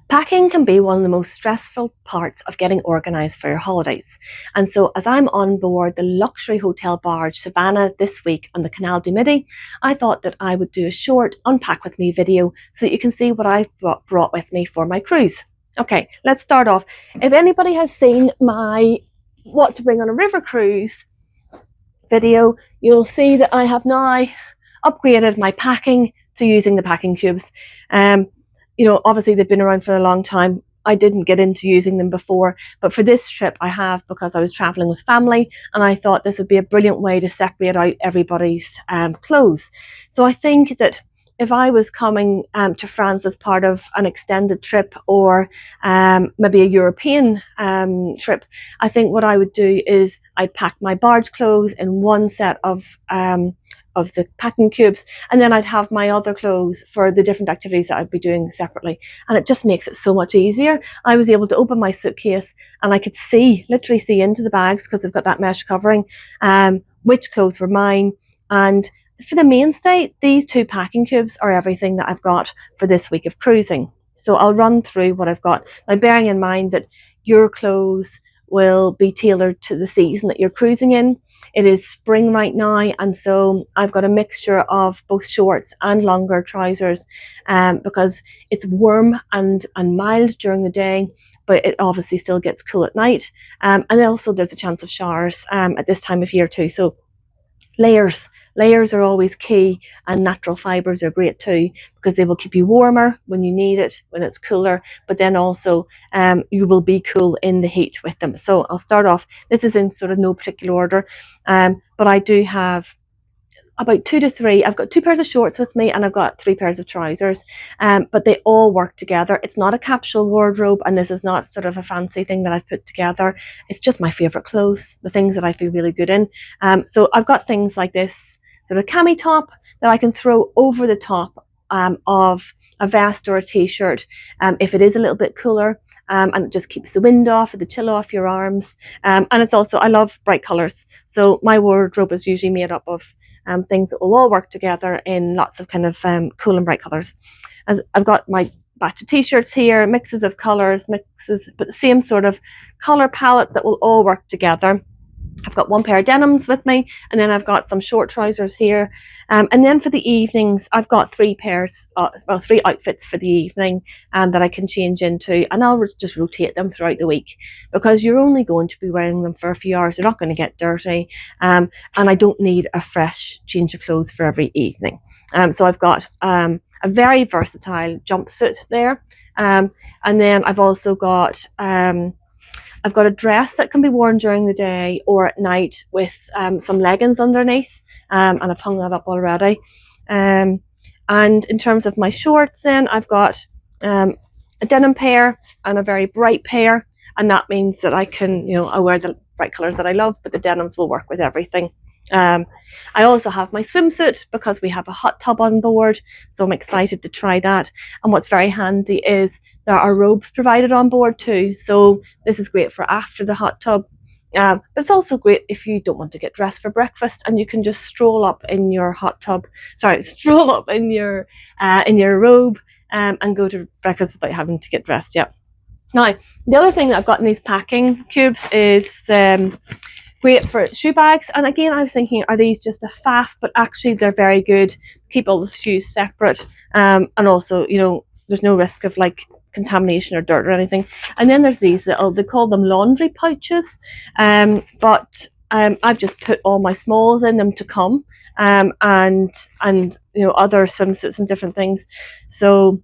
Packing can be one of the most stressful parts of getting organised for your holidays. And so, as I'm on board the luxury hotel barge Savannah this week on the Canal du Midi, I thought that I would do a short unpack with me video so that you can see what I've brought with me for my cruise. Okay, let's start off. If anybody has seen my what to bring on a river cruise video, you'll see that I have now upgraded my packing to using the packing cubes. Obviously they've been around for a long time. I didn't get into using them before, but for this trip I have, because I was traveling with family and I thought this would be a brilliant way to separate out everybody's clothes. So I think that if I was coming to France as part of an extended trip, or maybe a European trip, I think what I would do is I'd pack my barge clothes in one set of the packing cubes, and then I'd have my other clothes for the different activities that I'd be doing separately, and it just makes it so much easier. I was able to open my suitcase and I could literally see into the bags, because I've got that mesh covering, which clothes were mine. And for the mainstay, these two packing cubes are everything that I've got for this week of cruising. So I'll run through what I've got, now bearing in mind that your clothes will be tailored to the season that you're cruising in. It is spring right now, and so I've got a mixture of both shorts and longer trousers, because it's warm and mild during the day, but it obviously still gets cool at night. And also there's a chance of showers at this time of year too. So layers are always key, and natural fibres are great too, because they will keep you warmer when you need it, when it's cooler, but then also you will be cool in the heat with them. So I'll start off, this is in sort of no particular order, but I do have about 2 to 3. I've got 2 pairs of shorts with me, and I've got 3 pairs of trousers, but they all work together. It's not a capsule wardrobe, and this is not sort of a fancy thing that I've put together. It's just my favourite clothes, the things that I feel really good in. So I've got things like this sort of cami top that I can throw over the top of a vest or a t-shirt if it is a little bit cooler, and it just keeps the wind off or the chill off your arms. And it's also, I love bright colours, so my wardrobe is usually made up of things that will all work together in lots of kind of cool and bright colours. As I've got my batch of t-shirts here, mixes of colours, but the same sort of colour palette that will all work together. I've got 1 pair of denims with me, and then I've got some short trousers here. And then for the evenings, I've got 3 outfits for the evening that I can change into, and I'll just rotate them throughout the week, because you're only going to be wearing them for a few hours. They're not going to get dirty, and I don't need a fresh change of clothes for every evening. So I've got a very versatile jumpsuit there, and then I've also got I've got a dress that can be worn during the day or at night with some leggings underneath, and I've hung that up already. And in terms of my shorts, then I've got a denim pair and a very bright pair, and that means that I can, I wear the bright colours that I love, but the denims will work with everything. I also have my swimsuit, because we have a hot tub on board, so I'm excited to try that. And what's very handy is there are robes provided on board too, so this is great for after the hot tub. But it's also great if you don't want to get dressed for breakfast, and you can just stroll up in your stroll up in your robe and go to breakfast without having to get dressed. Yeah. Now, the other thing that I've got in these packing cubes is great for shoe bags. And again, I was thinking, are these just a faff? But actually they're very good. Keep all the shoes separate, and also, there's no risk of like contamination or dirt or anything. And then there's these they call them laundry pouches, but I've just put all my smalls in them to come, and other swimsuits and different things. So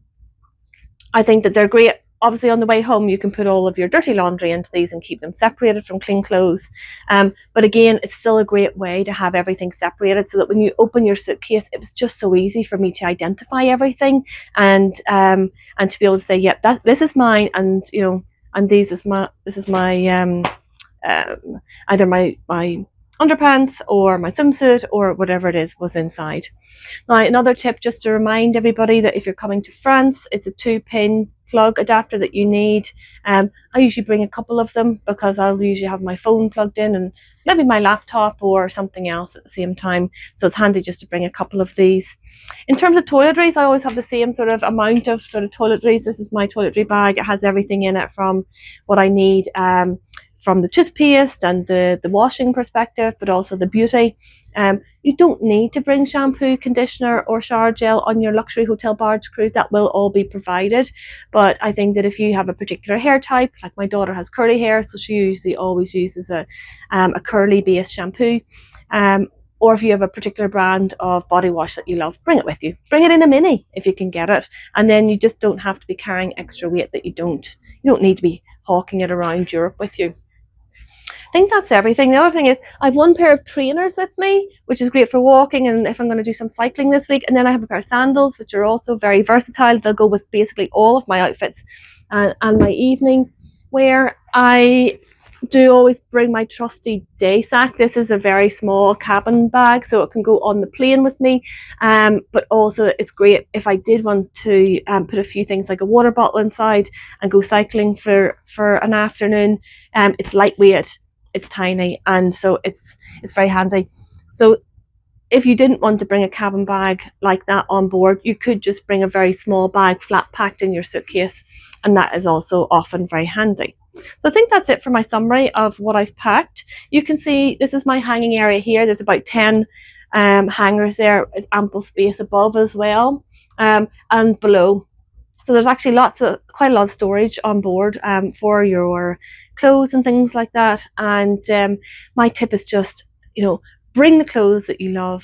I think that they're great. Obviously, on the way home, you can put all of your dirty laundry into these and keep them separated from clean clothes. But again, it's still a great way to have everything separated, so that when you open your suitcase, it was just so easy for me to identify everything, and to be able to say, yep, this is mine, and and this is my either my underpants or my swimsuit or whatever it is was inside. Now, another tip, just to remind everybody, that if you're coming to France, it's a 2-pin plug adapter that you need. I usually bring a couple of them, because I'll usually have my phone plugged in and maybe my laptop or something else at the same time, so it's handy just to bring a couple of these. In terms of toiletries, I always have the same sort of amount of sort of toiletries. This is my toiletry bag. It has everything in it from what I need, from the toothpaste and the washing perspective, but also the beauty. You don't need to bring shampoo, conditioner, or shower gel on your luxury hotel barge cruise. That will all be provided. But I think that if you have a particular hair type, like my daughter has curly hair, so she usually always uses a curly based shampoo. Or if you have a particular brand of body wash that you love, bring it with you. Bring it in a mini if you can get it, and then you just don't have to be carrying extra weight that you don't need to be hawking it around Europe with you. I think that's everything. The other thing is I have one pair of trainers with me, which is great for walking and if I'm going to do some cycling this week. And then I have a pair of sandals, which are also very versatile. They'll go with basically all of my outfits and my evening wear. I do always bring my trusty day sack. This is a very small cabin bag, so it can go on the plane with me. But also it's great if I did want to put a few things like a water bottle inside and go cycling for an afternoon. It's lightweight, it's tiny, and so it's very handy. So if you didn't want to bring a cabin bag like that on board, you could just bring a very small bag flat packed in your suitcase, and that is also often very handy. So I think that's it for my summary of what I've packed. You can see this is my hanging area here. There's about 10 hangers there. There's ample space above as well, and below. So there's actually quite a lot of storage on board for your clothes and things like that. And my tip is just, bring the clothes that you love,